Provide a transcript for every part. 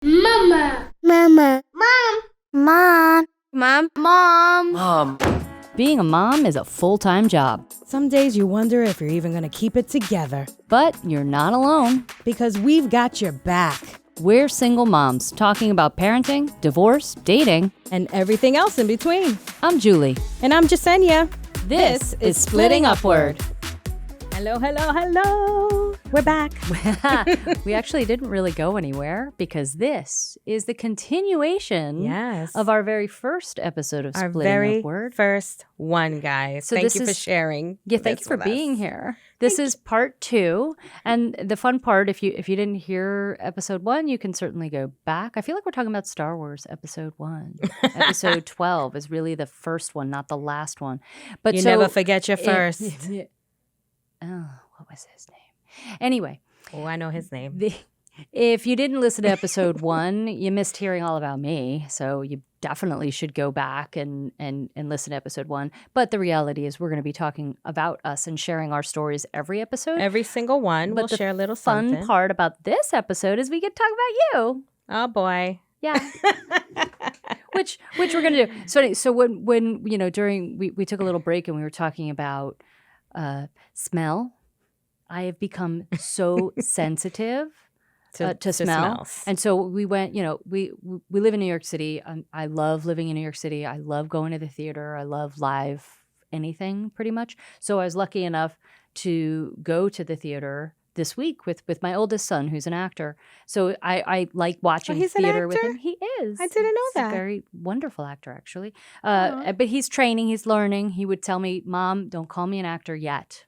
Mama. Mama. Mom. Mom. Mom. Mom. Mom. Being a mom is a full-time job, Some days you wonder if you're even going to keep it together. but you're not alone. Because we've got your back. We're single moms talking about parenting, divorce, dating. And everything else in between. I'm Julie. And I'm Jesenia. This is Splitting Upward. Hello, hello, hello. We're back. We actually didn't really go anywhere because this is the continuation Yes. of our very first episode of Our Splitting very Upward. first one, guys. So Thank this you for is- sharing. Yeah, thank you this for with being us. here. This is part 2, and the fun part, if you didn't hear episode 1, you can certainly go back. I feel like we're talking about Star Wars episode 1. Episode 12 is really the first one, not the last one. But You so never forget your first. What was his name? Anyway, Oh, I know his name. if you didn't listen to episode 1, you missed hearing all about me. So you definitely should go back and listen to episode 1. But the reality is we're going to be talking about us and sharing our stories every episode. Every single one. But We'll the share a little fun something. part about this episode is we get to talk about you. Oh, boy. Yeah. which we're going to do. So when you know, during we took a little break and we were talking about smell. I have become so sensitive to smell. smells. And so we went, you know, we live in New York City. I love living in New York City. I love going to the theater. I love live anything pretty much. So I was lucky enough to go to the theater this week with my oldest son, who's an actor. So I like watching he's an theater with actor? him. He is. I didn't know He's that. a very wonderful actor, actually. Aw. But he's training. He's learning. He would tell me, "Mom, don't call me an actor yet."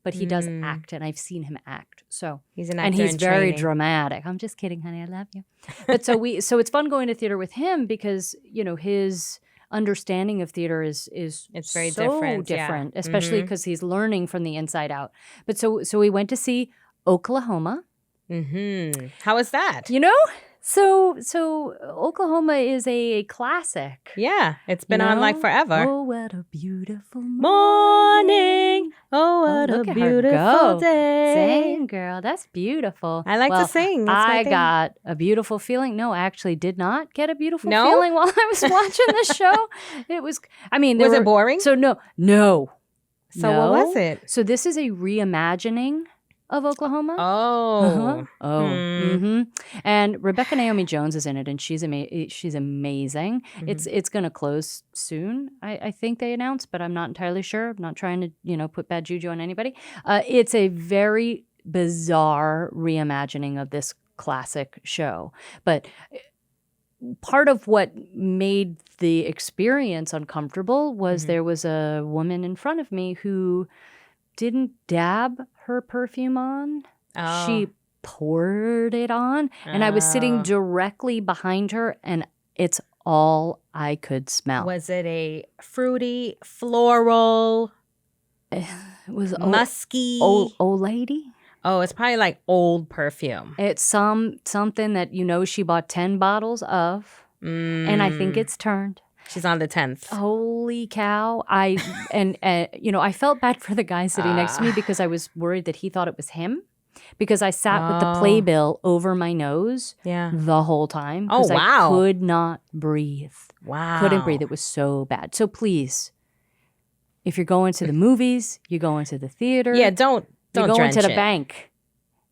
But he does act, and I've seen him act. So He's an actor and he's in very training. dramatic. I'm just kidding, honey. I love you. But so it's fun going to theater with him because you know his understanding of theater is It's very so different, yeah. different, especially Mhm. because he's learning from the inside out. But so we went to see Oklahoma. Mm-hmm. How is that? You know, so Oklahoma is a classic. Yeah, it's been you on like know? forever. Oh, what a beautiful Morning. Oh, what look a at her beautiful go. day. Sing, girl. That's beautiful. I like to Well, sing. That's my I thing. got a beautiful feeling. No, I actually did not get a beautiful No? feeling while I was watching the show. It was, I mean, there Was it were- boring? So no. So what was it? So this is a reimagining of Oklahoma. Oh. And Rebecca Naomi Jones is in it, and she's amazing. Mm-hmm. It's going to close soon, I think they announced, but I'm not entirely sure. I'm not trying to put bad juju on anybody. It's a very bizarre reimagining of this classic show, but part of what made the experience uncomfortable was there was a woman in front of me who didn't dab her perfume on. Oh. She poured it on, and I was sitting Oh. directly behind her, and it's all I could smell. Was it a fruity, floral, It was musky? old lady. Oh, it's probably like old perfume. It's something that she bought 10 bottles of, and I think it's turned. She's on the 10th. Holy cow! I felt bad for the guy sitting next to me because I was worried that he thought it was him, because I sat with the playbill over my nose Yeah. the whole time. Oh, 'cause wow. I could not breathe. Wow. Couldn't breathe. It was so bad. So please, if you're going to the movies, you're going to the theater. Yeah, don't you're going drench to the it. bank.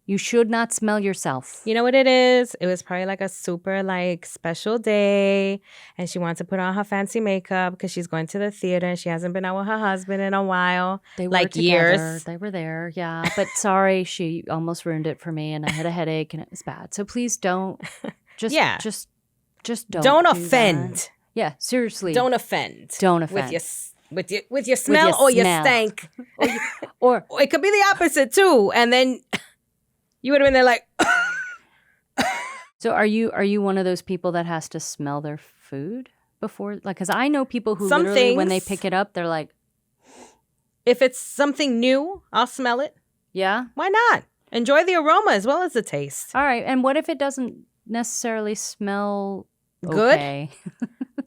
You should not smell yourself. You know what it is? It was probably like a super special day, and she wants to put on her fancy makeup because she's going to the theater and she hasn't been out with her husband in a while. They were like together. years. They were there, yeah. But sorry, she almost ruined it for me, and I had a headache, and it was bad. So please don't. Just Yeah. just Don't do offend. that. Yeah, seriously. Don't offend. Don't offend. With your smell or your smell. stank. Or Or it could be the opposite too, and then you would have been there like. so are you one of those people that has to smell their food before, like, because I know people who Some literally when they things- pick it up, they're like, If it's something new, I'll smell it. yeah, Why not? Enjoy the aroma as well as the taste. all right. And what if it doesn't necessarily smell Good? okay?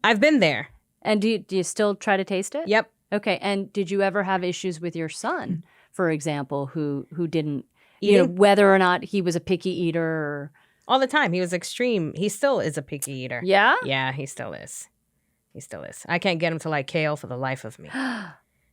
I've been there. And do you still try to taste it? Yep. Okay. And did you ever have issues with your son, for example, who didn't, Eating? whether or not he was a picky eater? Or, All the time. He was extreme. He still is a picky eater. Yeah? Yeah, he still is. He still is. I can't get him to like kale for the life of me.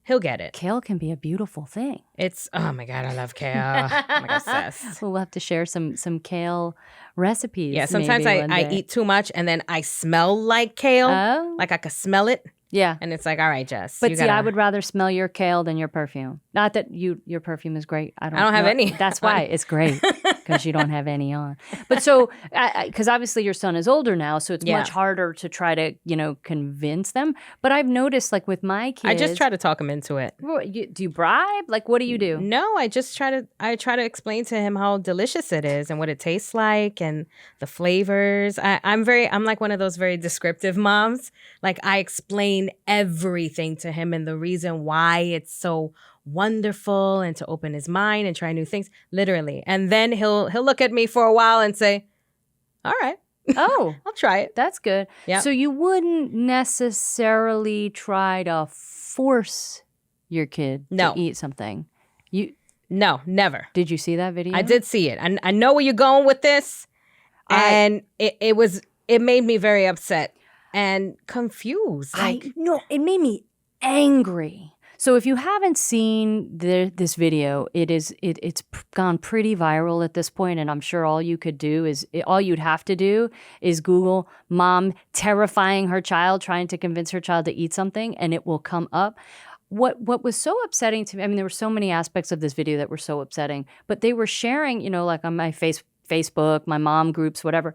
He'll get it. Kale can be a beautiful thing. It's, oh my God, I love kale. I'm like obsessed. We'll have to share some kale recipes. Yeah, sometimes maybe one I day. eat too much and then I smell like kale. Oh? Like I could smell it. Yeah. And it's like, all right, Jess. But you see, gotta... I would rather smell your kale than your perfume. Not that your perfume is great. I don't have know. any. That's why it's great, because you don't have any on. But so, because obviously your son is older now, so it's much harder to try to, convince them. But I've noticed, like with my kids, I just try to talk him into it. Do you bribe? Like, what do you do? No, I try to explain to him how delicious it is and what it tastes like and the flavors. I'm like one of those very descriptive moms. Like I explain everything to him and the reason why it's so wonderful and to open his mind and try new things, literally. And then he'll look at me for a while and say, all right. Oh, I'll try it. That's good. Yeah. So you wouldn't necessarily try to force your kid to eat something. No, never. Did you see that video? I did see it. I know where you're going with this. And it made me very upset and confused. No, it made me angry. So if you haven't seen this video, it's gone pretty viral at this point, and I'm sure all you'd have to do is Google mom terrifying her child, trying to convince her child to eat something, and it will come up. What was so upsetting to me, I mean, there were so many aspects of this video that were so upsetting, but they were sharing, like on my Facebook, my mom groups, whatever,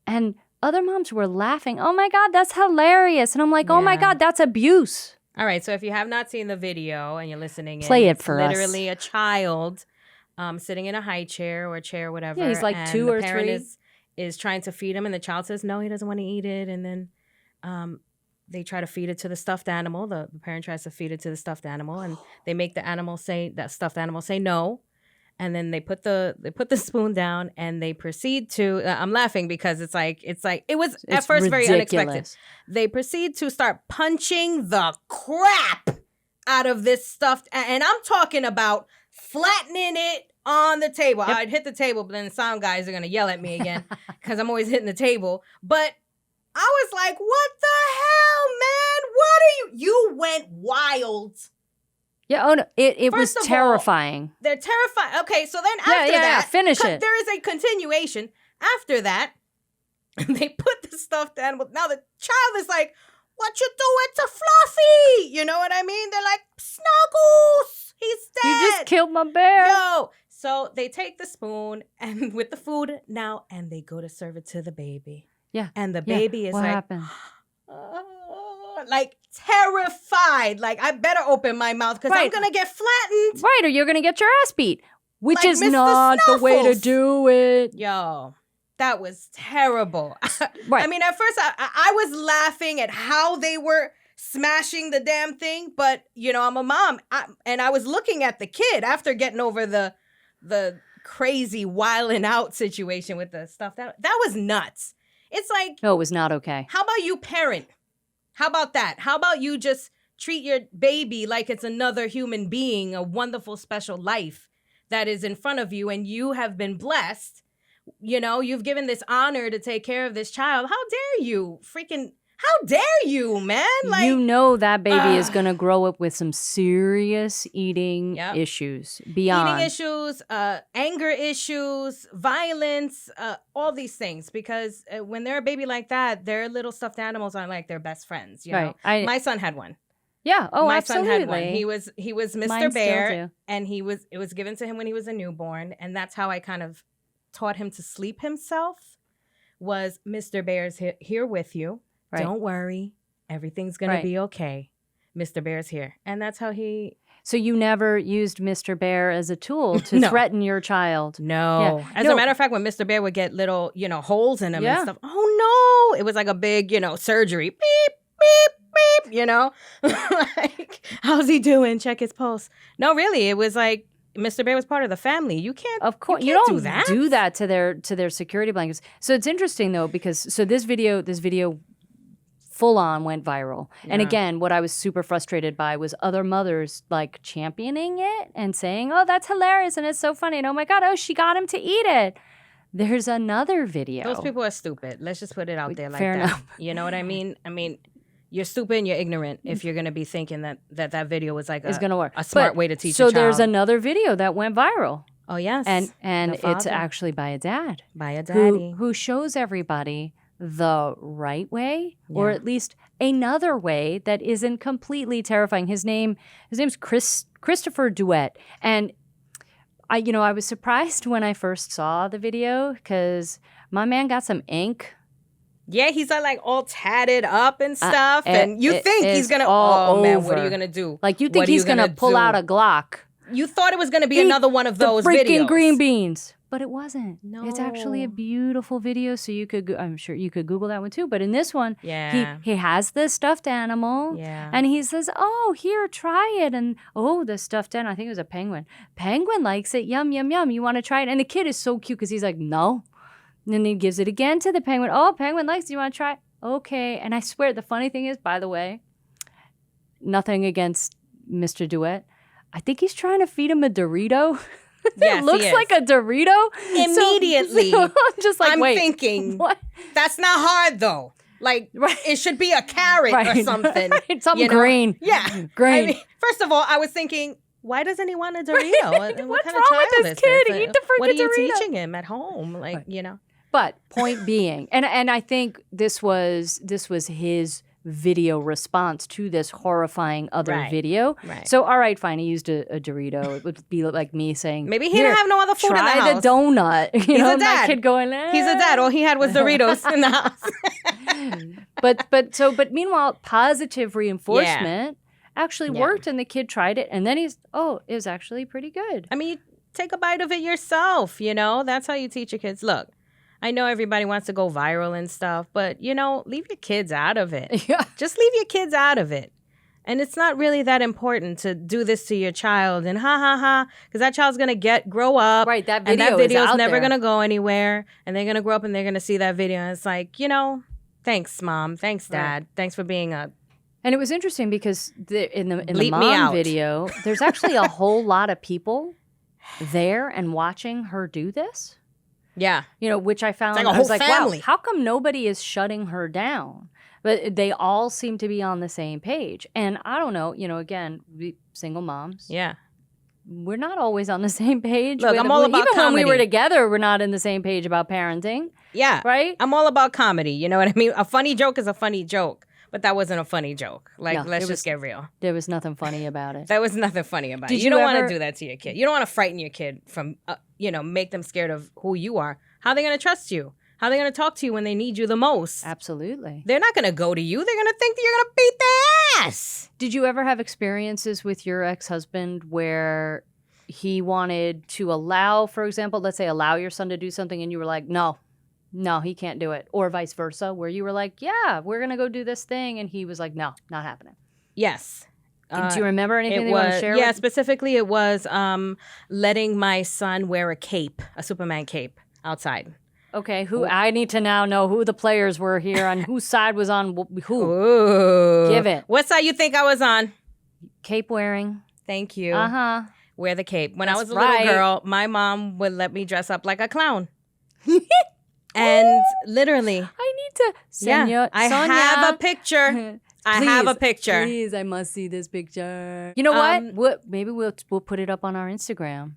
and other moms were laughing. Oh my God, that's hilarious. And I'm like, oh my God, that's abuse. All right, so if you have not seen the video and you're listening, play it for us. Literally a child sitting in a high chair or a chair or whatever. Yeah, he's like and 2 the or parent 3. is trying to feed him, and the child says no, he doesn't want to eat it. And then they try to feed it to the stuffed animal. The parent tries to feed it to the stuffed animal, and they make that stuffed animal say no. And then they put the spoon down and they proceed to I'm laughing because it was at first very unexpected. They proceed to start punching the crap out of this stuffed, and I'm talking about flattening it on the table. Yep. I'd hit the table, but then the sound guys are gonna yell at me again because I'm always hitting the table. But I was like, what the hell, man? What are you went wild. Yeah, oh no, it was terrifying. They're terrifying. Okay, so then after that, finish it. There is a continuation. After that, they put the stuffed animal. Now the child is like, what you doing to Fluffy? You know what I mean? They're like, Snuggles, he's dead. You just killed my bear. Yo. So they take the spoon and with the food now, and they go to serve it to the baby. Yeah. And the baby is what like, happened? Like terrified, like I better open my mouth because I'm gonna get flattened, right? Or you're gonna get your ass beat, which like is Mr. not Snuffles. the way to do it. Yo, that was terrible. Right. I mean, at first I was laughing at how they were smashing the damn thing, but I'm a mom, and I was looking at the kid after getting over the crazy wilding out situation with the stuff that was nuts. It's like, no, it was not okay. How about you parent? How about that? How about you just treat your baby like it's another human being, a wonderful, special life that is in front of you, and you have been blessed. You've given this honor to take care of this child. How dare you? How dare you, man? Like, that baby is going to grow up with some serious eating issues beyond. Eating issues, anger issues, violence, all these things. Because when they're a baby like that, their little stuffed animals are like their best friends. You know? My son had one. Yeah. Oh, my absolutely. son had one. He was Mr. Mine Bear, and it was given to him when he was a newborn, and that's how I kind of taught him to sleep himself. Was Mr. Bear's here with you. Right. Don't worry. Everything's going to be okay. Mr. Bear's here. And that's how he... So you never used Mr. Bear as a tool to threaten your child? No. Yeah. As a matter of fact, when Mr. Bear would get little, holes in him and stuff, oh no, it was like a big, surgery. Beep, beep, beep, like, how's he doing? Check his pulse. No, really, it was like, Mr. Bear was part of the family. You can't. Of course, you don't do that to their security blankets. So it's interesting though, because this video full on went viral. Yeah. And again, what I was super frustrated by was other mothers like championing it and saying, "Oh, that's hilarious and it's so funny. And oh my God, oh, she got him to eat it." there's another video. Those people are stupid. Let's just put it out there like Fair that. enough. You know what I mean? I mean, you're stupid and you're ignorant if you're going to be thinking that video was like It's going to work. a smart But- way to teach a So child. there's another video that went viral. Oh, yes. And The it's father. actually by a dad. By a daddy. Who shows everybody the right way, or Yeah. at least another way that isn't completely terrifying. His name's Christopher Duet. And I was surprised when I first saw the video because my man got some ink. Yeah, he's like all tatted up and stuff. And you it think he's is going to, all man, what are over. you going to do? Like, you think What are he's you going to gonna pull do? out a Glock. You thought it was going to be Eat another one of those the freaking videos. green beans. But it wasn't. No. It's actually a beautiful video. So I'm sure you could Google that one too. But in this one, Yeah. he has the stuffed animal. Yeah. And he says, oh, here, try it. And the stuffed animal, I think it was a penguin. Penguin likes it. Yum, yum, yum. You want to try it? And the kid is so cute because he's like, no. And then he gives it again to the penguin. Oh, penguin likes it. You want to try it? Okay. And I swear, the funny thing is, by the way, nothing against Mr. Duet. I think he's trying to feed him a Dorito. Yes, It looks he is. like a Dorito. Immediately. So I'm just like, I'm wait. thinking, What? that's not hard though. Like, Right. it should be a carrot or something. Right. Something you know? green. Yeah. Green. I mean, first of all, I was thinking, why doesn't he want a Dorito? What What's kind wrong of child with this is kid? this? Eat the What are freaking you Dorito. teaching him at home? Like, Right. you know. But point being, and I think this was his video response to this horrifying other Right. video. Right. So, all right, fine. He used a Dorito. It would be like me saying, Maybe he "Here, didn't have no other food in the try house. the donut." You know, a and my dad. kid going, He's a dad. All he had was Doritos in the house. But meanwhile, positive reinforcement actually Yeah. worked, and the kid tried it, and then it was actually pretty good. I mean, you take a bite of it yourself, you know? That's how you teach your kids. Look, I know everybody wants to go viral and stuff, but, leave your kids out of it. Yeah. Just leave your kids out of it. And it's not really that important to do this to your child and because that child's going to grow up. Right, that And that video is video's out never there. going to go anywhere. And they're going to grow up and they're going to see that video. And it's like, thanks, Mom. Thanks, Dad. Thanks for being a... And it was interesting because in the Bleep me mom out. video, there's actually a whole lot of people there and watching her do this. Yeah. Which I found, It's like a I was whole like, family. wow, how come nobody is shutting her down? But they all seem to be on the same page. And I don't know, again, we single moms. Yeah. We're not always on the same page. Look, I'm all about even when we were comedy. together, we're not in the same page about parenting, Yeah. right? I'm all about comedy. You know what I mean? A funny joke is a funny joke. But that wasn't a funny joke. Like, No, let's it just was- get real. There was nothing funny about it. There was nothing funny about it. Did You you don't want ever- to do that to your kid. You don't want to frighten your kid from, make them scared of who you are. How are they going to trust you? How are they going to talk to you when they need you the most? Absolutely. They're not going to go to you. They're going to think that you're going to beat their ass. Did you ever have experiences with your ex-husband where he wanted to allow, for example, let's say allow your son to do something and you were like, no, he can't do it. Or vice versa, where you were like, yeah, we're going to go do this thing. And he was like, no, not happening. Yes. Do you remember anything It that you want to was, share? yeah, with- specifically it was letting my son wear a cape, a Superman cape outside. Okay, I need to now know who the players were here and whose side was on who. Ooh. Give it. What side you think I was on? Cape wearing. Thank you. Uh-huh. Wear the cape. When I That's was a little right. girl, my mom would let me dress up like a clown. And literally, I need to. yeah, I have a picture. I have a picture. Please, I must see this picture. You know what? Maybe we'll put it up on our Instagram.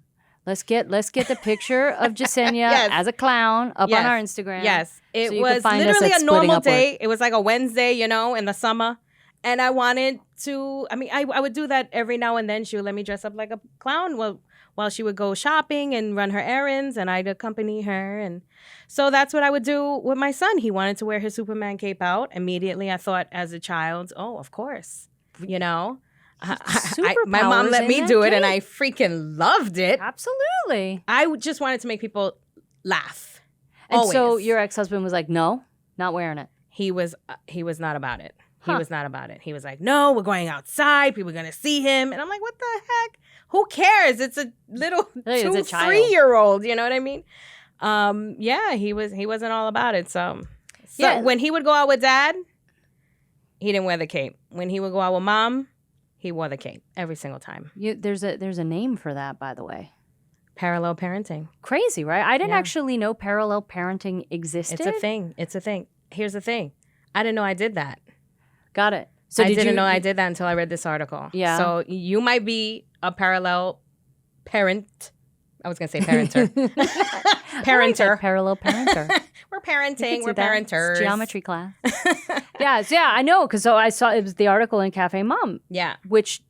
Let's get the picture of Jesenia Yes. as a clown up Yes. on our Instagram. Yes, it So you can was find us literally at a Splitting normal Upward. day. It was like a Wednesday, in the summer. And I wanted to, I would do that every now and then. She would let me dress up like a clown while she would go shopping and run her errands, and I'd accompany her. And so that's what I would do with my son. He wanted to wear his Superman cape out. Immediately, I thought as a child, oh, of course, my mom Superpowers let in me that do it, and cape. I freaking loved it. Absolutely. I just wanted to make people laugh. And so Always. your ex-husband was like, no, not wearing it. He was not about it. He Huh. was not about it. He was like, no, we're going outside. People are going to see him. And I'm like, what the heck? Who cares? It's a little Hey, it's a child. 3-year-old. You know what I mean? Yeah, he wasn't all about it. So Yeah. when he would go out with Dad, he didn't wear the cape. When he would go out with Mom, he wore the cape every single time. There's a name for that, by the way. Parallel parenting. Crazy, right? I didn't Yeah. actually know parallel parenting existed. It's a thing. It's a thing. Here's the thing. I didn't know I did that. Got it. So I did didn't you know I did that until I read this article. Yeah. So you might be a parallel parent. I was going to say parenter. Parenter. Parallel parenter. We're You parenting. could We're do that. It's parenters. geometry class. Yeah, I know. Because so I saw it was the article in CafeMom, Yeah. which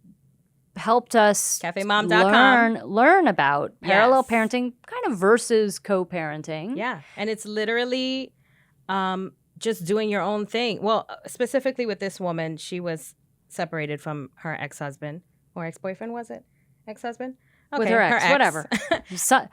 helped us CafeMom.com. learn about parallel Yes. parenting kind of versus co-parenting. Yeah. And it's literally just doing your own thing. Well, specifically with this woman, she was separated from her ex-husband or ex-boyfriend, was it? Ex-husband? With her ex, whatever.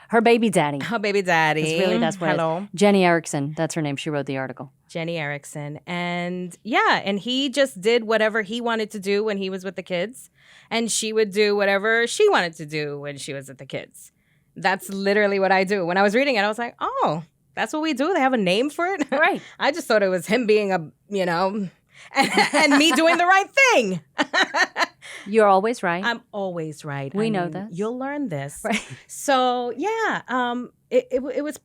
Her baby daddy. Her baby daddy. It's really, that's what it is. Hello. Jenny Erickson. That's her name. She wrote the article. Jenny Erickson. And yeah, and he just did whatever he wanted to do when he was with the kids. And she would do whatever she wanted to do when she was with the kids. That's literally what I do. When I was reading it, I was like, oh, that's what we do? They have a name for it? Right. I just thought it was him being and me doing the right thing. You're always right. I'm always right. We know this. You'll learn this. Right. So yeah, it was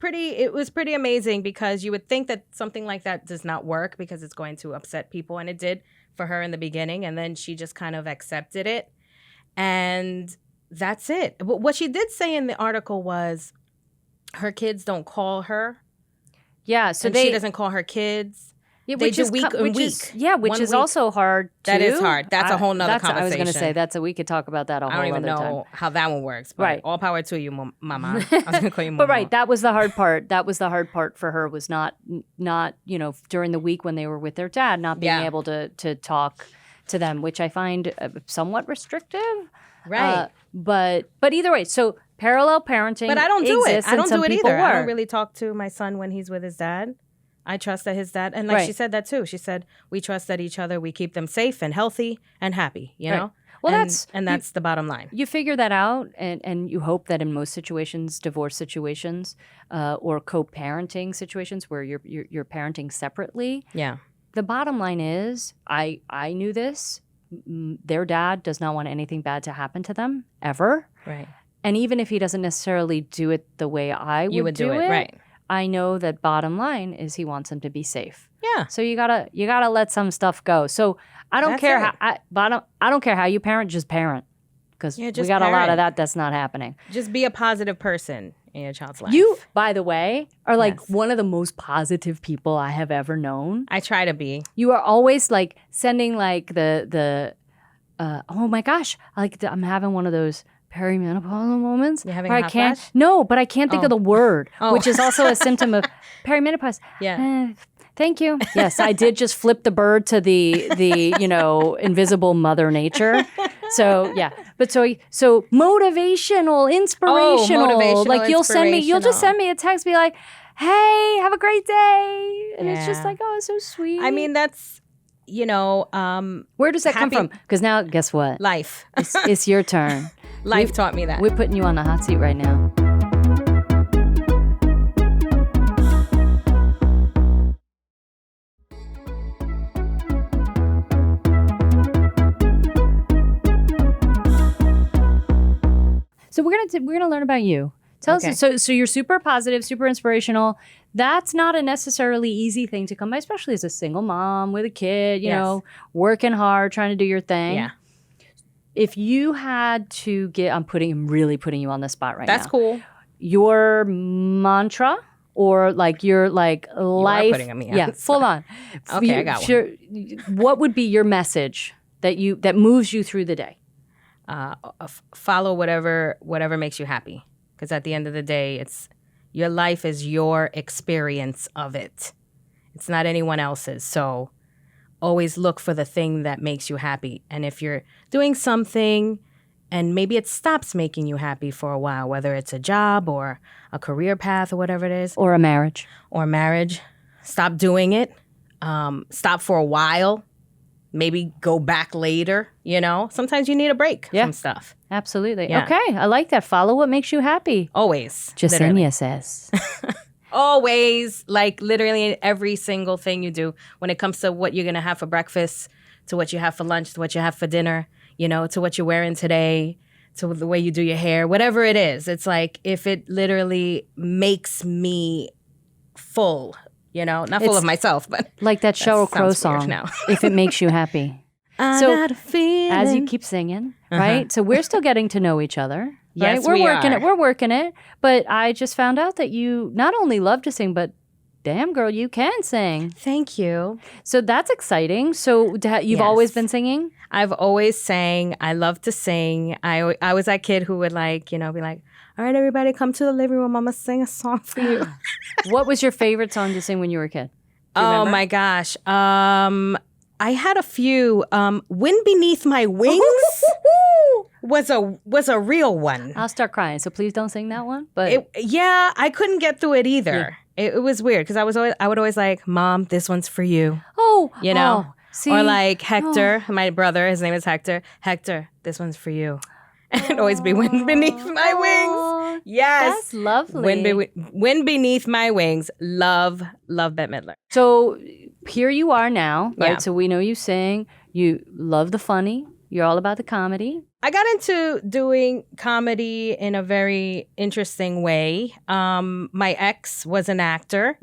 pretty amazing because you would think that something like that does not work because it's going to upset people, and it did for her in the beginning, and then she just kind of accepted it, and that's it. What she did say in the article was her kids don't call her. Yeah, so and she doesn't call her kids. Yeah, they do week and week. Which 1 is week. also hard too. That is hard. That's a whole nother I was going to conversation. say we could talk about that a whole I don't even other know time. how that one works. But Right. all power to you, mama. I was going to call you mama. But right, that was the hard part. That was the hard part for her was not during the week when they were with their dad, not being Yeah. able to talk to them, which I find somewhat restrictive. Right. But either way, so parallel parenting. But I don't do it. exists I and don't some do it people either. I don't work. really talk to my son when he's with his dad. I trust that his dad, and like Right. she said that too. She said we trust that each other. We keep them safe and healthy and happy. You Right. know. Well, and that's the bottom line. You figure that out, and you hope that in most situations, divorce situations, or co-parenting situations where you're parenting separately, Yeah. the bottom line is, I knew this. Their dad does not want anything bad to happen to them ever, Right. and even if he doesn't necessarily do it the way I would, You would do it right. I know that bottom line is he wants them to be safe. Yeah. So you gotta let some stuff go. So I don't That's care it. I don't care how you parent, just parent, because Yeah, we just got a lot parent. of that. That's not happening. Just be a positive person in your child's life. You, by the way, are like Yes. one of the most positive people I have ever known. I try to be. You are always like sending like the oh my gosh, I'm having one of those perimenopausal moments. You having where a I hot can't. flash? No, but I can't think of the word, Oh. which is also a symptom of perimenopause. Yeah. Thank you. Yes, I did just flip the bird to the invisible Mother Nature. So yeah, but so motivational, inspirational. motivational, like you'll just inspirational. send me a text, be like, "Hey, have a great day," and it's just Yeah. like, "Oh, it's so sweet." I mean, that's where does that come happy- from? Because now, guess what? life. It's your turn. Life taught me that. We're putting you on the hot seat right now. So we're gonna learn about you. Tell Okay. us. So you're super positive, super inspirational. That's not a necessarily easy thing to come by, especially as a single mom with a kid. You Yes. know, working hard, trying to do your thing. Yeah. If you had to I'm really putting you on the spot right now. That's cool. Your mantra or like your life. putting me on Yeah, the full on. Okay, I got one. Sure. What would be your message that moves you through the day? Follow whatever makes you happy, because at the end of the day, it's your life is your experience of it. It's not anyone else's. So always look for the thing that makes you happy. And if you're doing something and maybe it stops making you happy for a while, whether it's a job or a career path or whatever it is, Or a marriage? or marriage, stop doing it. Stop for a while. Maybe go back later, Sometimes you need a break from stuff. Absolutely. Yeah. Okay, I like that. Follow what makes you happy. Always. literally. Jesenia says. Always, like literally every single thing you do when it comes to what you're going to have for breakfast, to what you have for lunch, to what you have for dinner, to what you're wearing today, to the way you do your hair, whatever it is. It's like if it literally makes me full, not full It's of myself, but like that Sheryl Crow sounds weird song, now. If It Makes You Happy. I So, got a feeling. As you keep singing, right? So we're still getting to know each other. Right? Yes, we're we working are. it. We're working it. But I just found out that you not only love to sing, but damn girl, you can sing. Thank you. So that's exciting. So you've always Yes. been singing? I've always sang. I love to sing. I was that kid who would be like, all right, everybody, come to the living room. I'm going to sing a song for you. What was your favorite song to sing when you were a kid? Do you Oh, remember? my gosh. I had a few. Wind Beneath My Wings was a real one. I'll start crying. So please don't sing that one. But I couldn't get through it either. It was weird because I would always like, Mom, this one's for you. See? Or like Hector, my brother, his name is Hector. Hector, this one's for you. And it'd always be Wind Beneath My Wings. Yes. That's lovely. Wind Beneath My Wings. Love Bette Midler. So here you are now, right? Yeah. So we know you sing. You love the funny. You're all about the comedy. I got into doing comedy in a very interesting way. My ex was an actor.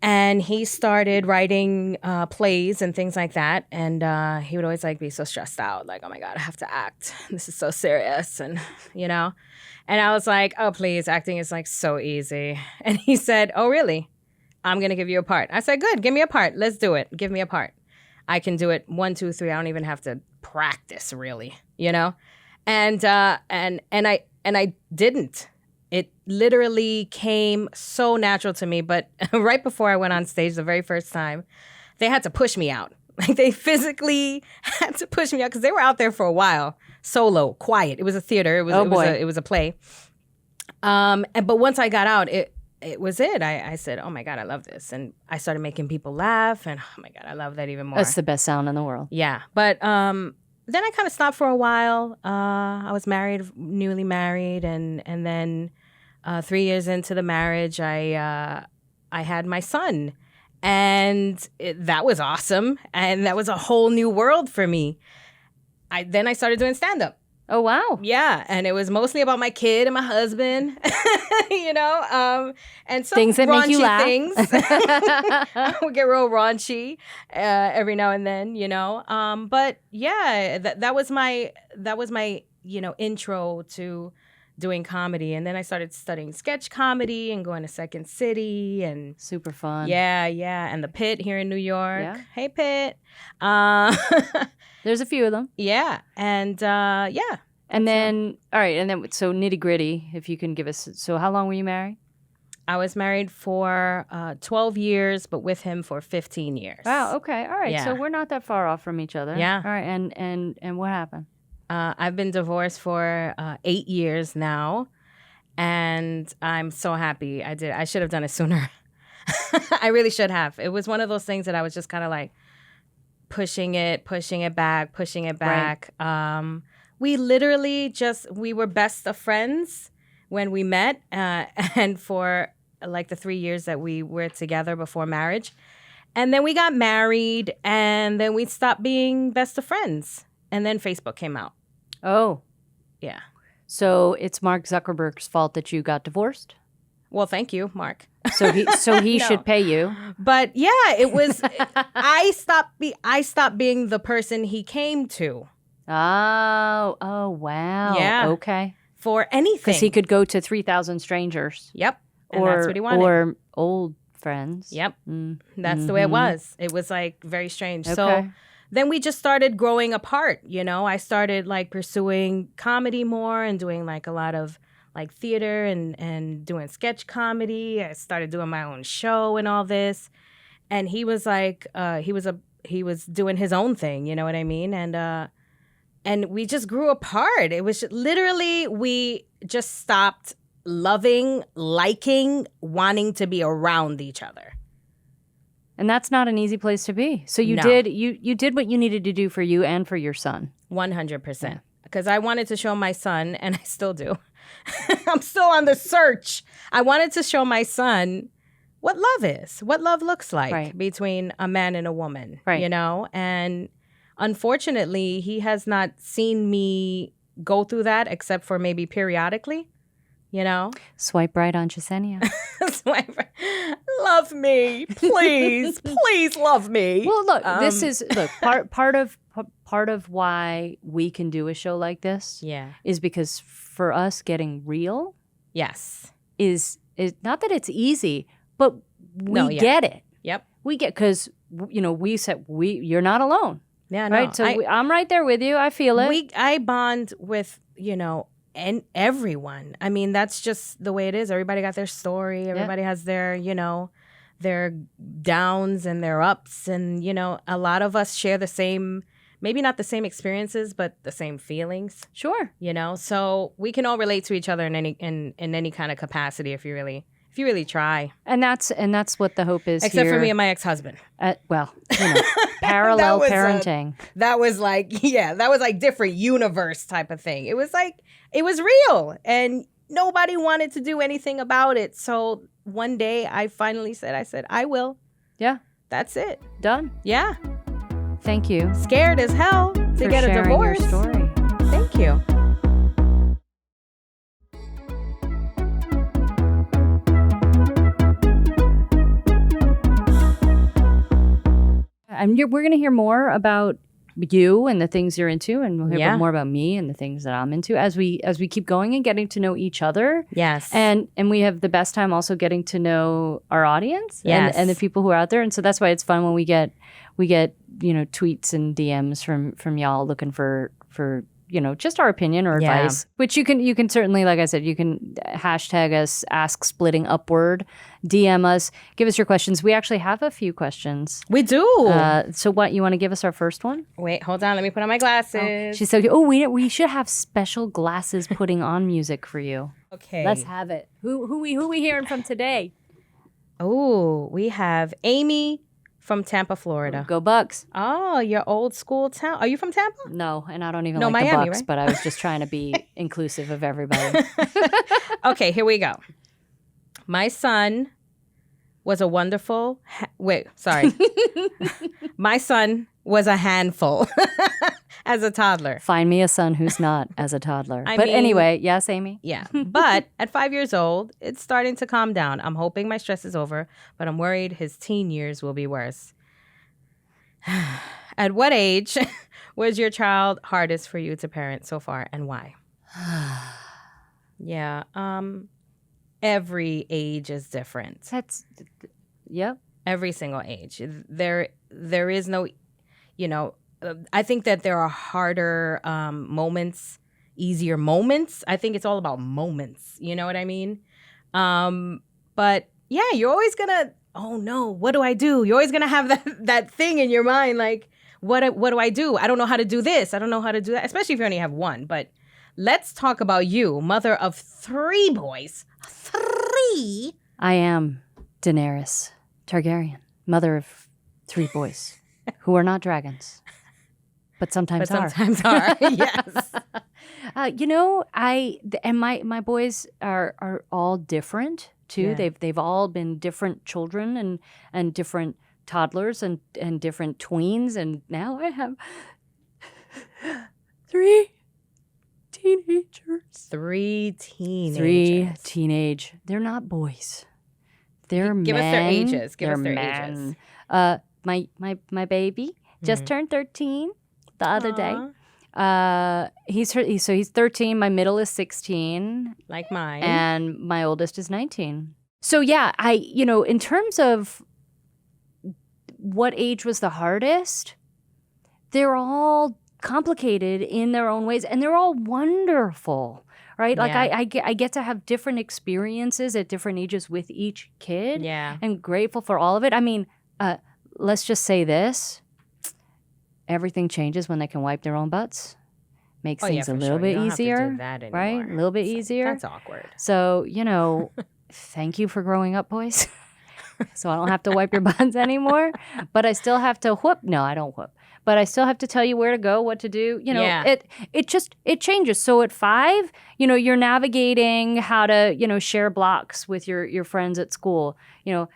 And he started writing plays and things like that. And he would always be so stressed out. Like, oh my God, I have to act. This is so serious. And, And I was like, oh, please, acting is so easy. And he said, oh, really? I'm going to give you a part. I said, good, give me a part. Let's do it. Give me a part. I can do it 1, 2, 3. I don't even have to practice really, And I didn't. It literally came so natural to me. But right before I went on stage the very first time, they had to push me out. Like they physically had to push me out because they were out there for a while, solo, quiet. It was a theater. It was a play. But once I got out, it was it. I said, oh my God, I love this. And I started making people laugh. And oh my God, I love that even more. That's the best sound in the world. Yeah. But then I kind of stopped for a while. I was newly married. And then 3 years into the marriage, I had my son. And that was awesome. And that was a whole new world for me. Then I started doing stand-up. Oh, wow. Yeah. And it was mostly about my kid and my husband, and some things that raunchy make you laugh. Things. I would get real raunchy every now and then, But yeah, that was my intro to doing comedy. And then I started studying sketch comedy and going to Second City and super fun. Yeah. And the Pit here in New York. Yeah. Hey, Pit. There's a few of them. Yeah. And yeah. And then, all right. And then, so nitty gritty, if you can give us. So how long were you married? I was married for 12 years, but with him for 15 years. Wow. Okay. All right. Yeah. So we're not that far off from each other. Yeah. All right. And what happened? I've been divorced for 8 years now, and I'm so happy I did. I should have done it sooner. I really should have. It was one of those things that I was just kind of like pushing it back. Right. We literally we were best of friends when we met, and for like the 3 years that we were together before marriage. And then we got married, and then we stopped being best of friends. And then Facebook came out. Oh. Yeah. So it's Mark Zuckerberg's fault that you got divorced? Well, thank you, Mark. So he No. should pay you. But yeah, it was I stopped being the person he came to. Oh, wow. Yeah. Okay. For anything. Because he could go to 3,000 strangers. Yep. And that's what he wanted. Or old friends. Yep. That's the way it was. It was like very strange. Okay. So then we just started growing apart, I started like pursuing comedy more and doing like a lot of like theater and doing sketch comedy. I started doing my own show and all this. And he was like, he was doing his own thing, you know what I mean? And we just grew apart. It was literally, we just stopped loving, liking, wanting to be around each other. And that's not an easy place to be. So you No. did you did what you needed to do for you and for your son. 100%. Because I wanted to show my son, and I still do. I'm still on the search. I wanted to show my son what love is, what love looks like between a man and a woman, Right. And unfortunately, he has not seen me go through that except for maybe periodically, you know? Swipe right on Jesenia. Love me, please, please love me. Well, look, this is part of why we can do a show like this. Yeah. Is because for us getting real. Yes. Is not that it's easy, but we get it. Yep. We get because we said you're not alone. Yeah. Right. No, So I'm right there with you. I feel it. I bond with and everyone. I mean, that's just the way it is. Everybody got their story. Everybody has their, their downs and their ups. And, a lot of us share the same, maybe not the same experiences, but the same feelings. Sure. So we can all relate to each other in any kind of capacity if you really try. And that's what the hope is. Except here. for me and my ex-husband. Parallel parenting. That was like different universe type of thing. It was real and nobody wanted to do anything about it. So one day I finally said, I will. Yeah. That's it. Done. Yeah. Thank you. Scared as hell to for get a sharing divorce. Your story. Thank you. And we're going to hear more about you and the things you're into, and we'll hear more about me and the things that I'm into as we keep going and getting to know each other. Yes. And we have the best time also getting to know our audience and the people who are out there. And so that's why it's fun when we get tweets and DMs from y'all looking for just our opinion or advice, which you can certainly, like I said, you can hashtag us, ask splitting upward, DM us, give us your questions. We actually have a few questions. We do. So what, you want to give us our first one? Wait, hold on. Let me put on my glasses. She said, we should have special glasses putting on music for you. Okay. Let's have it. Who we hearing from today? Oh, we have Amy from Tampa, Florida. Go Bucks. Oh, your old school town. Are you from Tampa? No, and I don't even like Miami, the Bucks, right? but I was just trying to be inclusive of everybody. Okay, here we go. My son was a wonderful... My son was a handful as a toddler. Find me a son who's not as a toddler. I mean, anyway, yes, Amy? Yeah. But at 5 years old, it's starting to calm down. I'm hoping my stress is over, but I'm worried his teen years will be worse. At what age was your child hardest for you to parent so far, and why? Yeah. Every age is different. Yep. Every single age. There is no, I think that there are harder moments, easier moments. I think it's all about moments. You know what I mean? But yeah, you're always gonna, oh no, what do I do? You're always gonna have that thing in your mind, like, what do I do? I don't know how to do this. I don't know how to do that, especially if you only have one. But let's talk about you, mother of 3 boys. 3? I am Daenerys Targaryen, mother of 3 boys who are not dragons, but sometimes are. Yes. My boys are all different too. Yeah. They've all been different children and different toddlers and different tweens, and now I have 3 teenagers. 3 teenagers. 3 teenage. They're not boys. They're men. Give us their ages. Give They're us their men. ages. My baby just turned 13 the other day. He's 13. My middle is 16. Like mine. And my oldest is 19. So yeah, in terms of what age was the hardest, they're all complicated in their own ways, and they're all wonderful, right? Like I get to have different experiences at different ages with each kid. Yeah. And grateful for all of it. I mean, let's just say this. Everything changes when they can wipe their own butts. Makes things a little bit easier, right? A little bit easier. That's awkward. So, thank you for growing up, boys. So I don't have to wipe your butts anymore. But I still have to whoop. No, I don't whoop. But I still have to tell you where to go, what to do. It changes. So at 5, you're navigating how to, share blocks with your friends at school.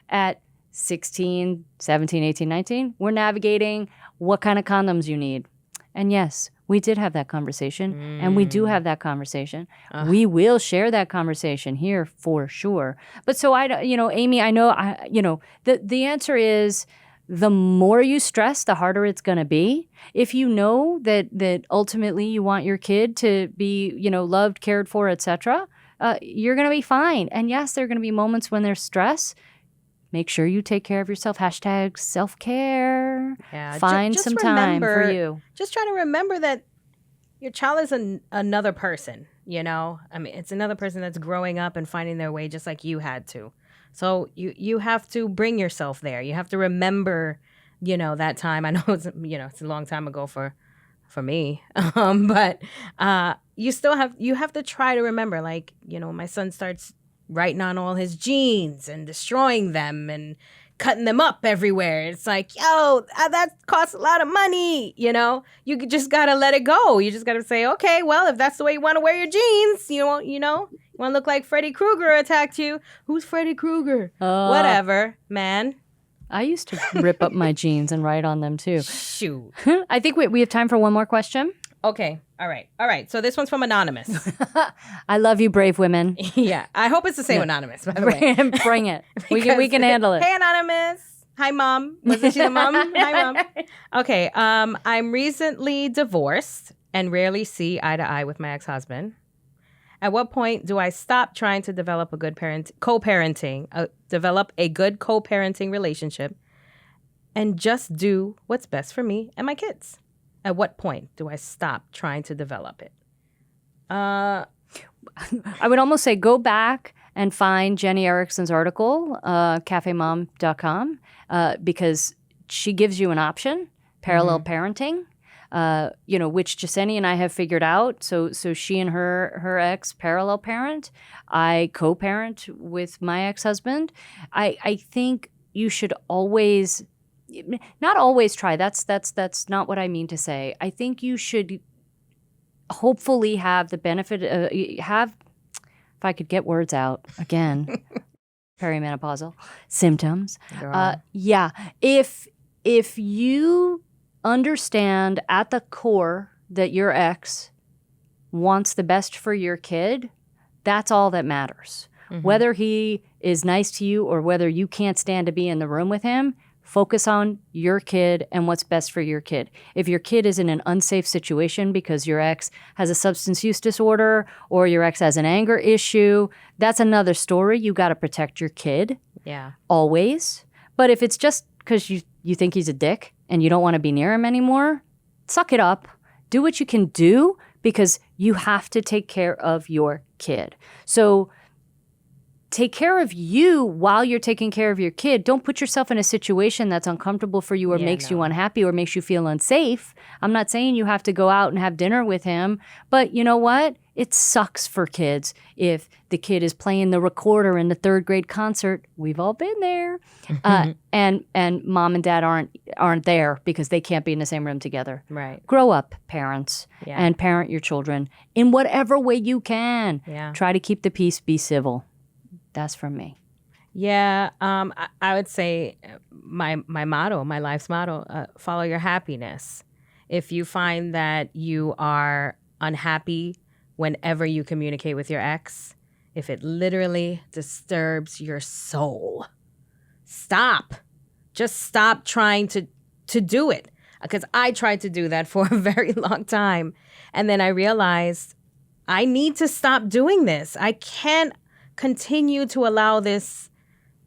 At 16, 17, 18, 19, we're navigating what kind of condoms you need. And yes, We did have that conversation, and we do have that conversation. We will share that conversation here for sure. But so Amy, I know, the answer is the more you stress, the harder it's going to be. If you know that ultimately you want your kid to be, loved, cared for, etc., you're going to be fine. And yes, there are going to be moments when there's stress. Make sure you take care of yourself. # self-care. Yeah, Find just some time for remember- you. Just try to remember that your child is another person, I mean, it's another person that's growing up and finding their way just like you had to. So you have to bring yourself there. You have to remember, that time. I know it's a long time ago for me, but you have to try to remember. Like, my son starts writing on all his jeans and destroying them and cutting them up everywhere. It's like, yo, that costs a lot of money. You just gotta let it go. You just gotta say, okay, well, if that's the way you want to wear your jeans, you want to look like Freddy Krueger attacked you. Who's Freddy Krueger? Whatever, man. I used to rip up my jeans and write on them too. Shoot. I think we have time for one more question. Okay. All right. So this one's from Anonymous. I love you, brave women. Yeah. I hope it's the same Anonymous, by the way. Bring it. we can handle it. Hey, Anonymous. Hi, Mom. Wasn't she the mom? Hi, Mom. Okay. I'm recently divorced and rarely see eye to eye with my ex-husband. At what point do I stop trying to develop a good develop a good co-parenting relationship and just do what's best for me and my kids? At what point do I stop trying to develop it? I would almost say go back and find Jenny Erickson's article, CafeMom.com, because she gives you an option, parallel parenting, which Jesenia and I have figured out. So she and her ex parallel parent. I co-parent with my ex-husband. I think you should always... not always try. That's not what I mean to say. I think you should hopefully have the benefit if I could get words out again, perimenopausal symptoms. Yeah. If you understand at the core that your ex wants the best for your kid, that's all that matters. Mm-hmm. Whether he is nice to you or whether you can't stand to be in the room with him, focus on your kid and what's best for your kid. If your kid is in an unsafe situation because your ex has a substance use disorder or your ex has an anger issue, that's another story. You got to protect your kid. Yeah. Always. But if it's just because you think he's a dick and you don't want to be near him anymore, suck it up. Do what you can do because you have to take care of your kid. So take care of you while you're taking care of your kid. Don't put yourself in a situation that's uncomfortable for you or makes you unhappy or makes you feel unsafe. I'm not saying you have to go out and have dinner with him, but you know what? It sucks for kids if the kid is playing the recorder in the 3rd grade concert. We've all been there. And mom and dad aren't there because they can't be in the same room together. Right. Grow up, parents, and parent your children in whatever way you can. Yeah. Try to keep the peace, be civil. That's from me. Yeah, I would say my motto, my life's motto, follow your happiness. If you find that you are unhappy whenever you communicate with your ex, if it literally disturbs your soul, stop. Just stop trying to do it. Because I tried to do that for a very long time. And then I realized I need to stop doing this. I can't continue to allow this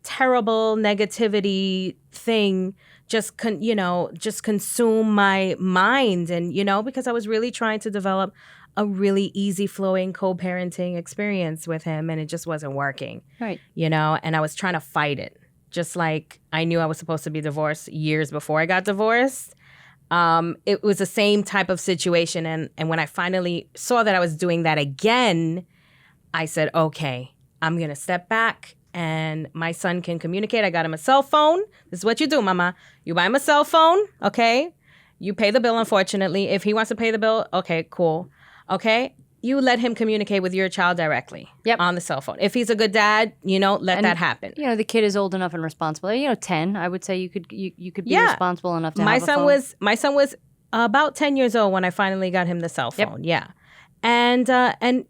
terrible negativity thing just consume my mind. And, because I was really trying to develop a really easy flowing co-parenting experience with him and it just wasn't working. Right. And I was trying to fight it. Just like I knew I was supposed to be divorced years before I got divorced. It was the same type of situation. And when I finally saw that I was doing that again, I said, okay, I'm going to step back and my son can communicate. I got him a cell phone. This is what you do, mama. You buy him a cell phone, okay? You pay the bill, unfortunately. If he wants to pay the bill, okay, cool. Okay? You let him communicate with your child directly on the cell phone. If he's a good dad, let that happen. The kid is old enough and responsible. 10, I would say you could be responsible enough to have a phone. My son was about 10 years old when I finally got him the cell phone. Yeah. And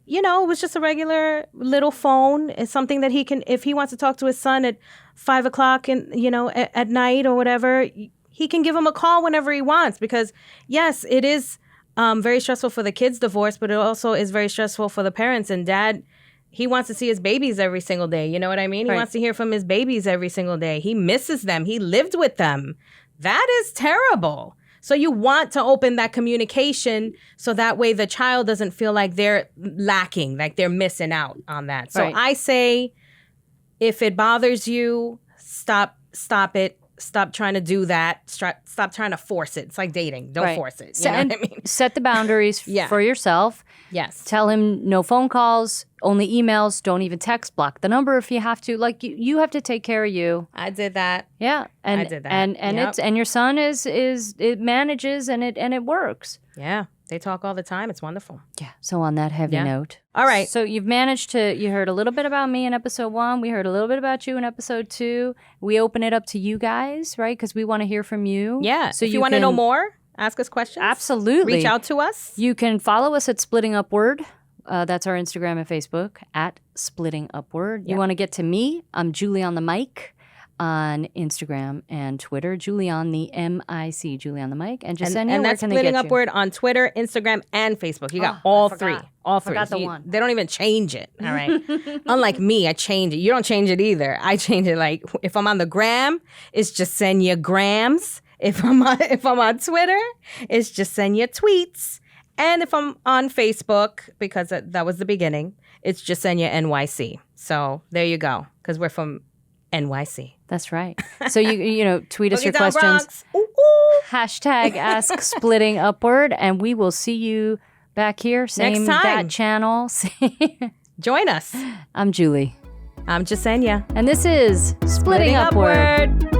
you know, it was just a regular little phone. It's something that he can, if he wants to talk to his son at 5 o'clock at night or whatever, he can give him a call whenever he wants, because yes, it is very stressful for the kid's divorce, but it also is very stressful for the parents. And dad, he wants to see his babies every single day. You know what I mean? He wants to hear from his babies every single day. He misses them. He lived with them. That is terrible. So you want to open that communication so that way the child doesn't feel like they're lacking, like they're missing out on that. So I say, if it bothers you, stop it. Stop trying to do that. Stop trying to force it. It's like dating. Don't force it. You know what I mean? Set the boundaries for yourself. Yes. Tell him no phone calls, only emails, don't even text, block the number if you have to. Like you have to take care of you. I did that. Yeah. And I did that. And your son it manages and it works. Yeah. They talk all the time. It's wonderful. Yeah. So on that heavy note. All right. So you heard a little bit about me in episode 1. We heard a little bit about you in episode 2. We open it up to you guys, right? Because we want to hear from you. Yeah. So if you want to know more, ask us questions. Absolutely. Reach out to us. You can follow us at Splitting Upward. That's our Instagram and Facebook at Splitting Upward. You want to get to me? I'm Julie on the mic on Instagram and Twitter. Julie on the MIC, Julie on the mic. And Jesenia, and that's Splitting Upward on Twitter, Instagram, and Facebook. You got all three. All three. Forgot the one. They don't even change it. All right. Unlike me, I change it. You don't change it either. I change it. Like if I'm on the gram, it's Jesenia Grams. If I'm on Twitter, it's Jesenia Tweets. And if I'm on Facebook, because that was the beginning, it's Jesenia NYC. So there you go. Because we're from NYC. That's right. So you tweet us your questions. Bronx. Ooh, ooh. Hashtag Ask Splitting Upward, and we will see you back here. Same Next time. Bat channel. Join us. I'm Julie. I'm Jesenia. And this is Splitting Upward.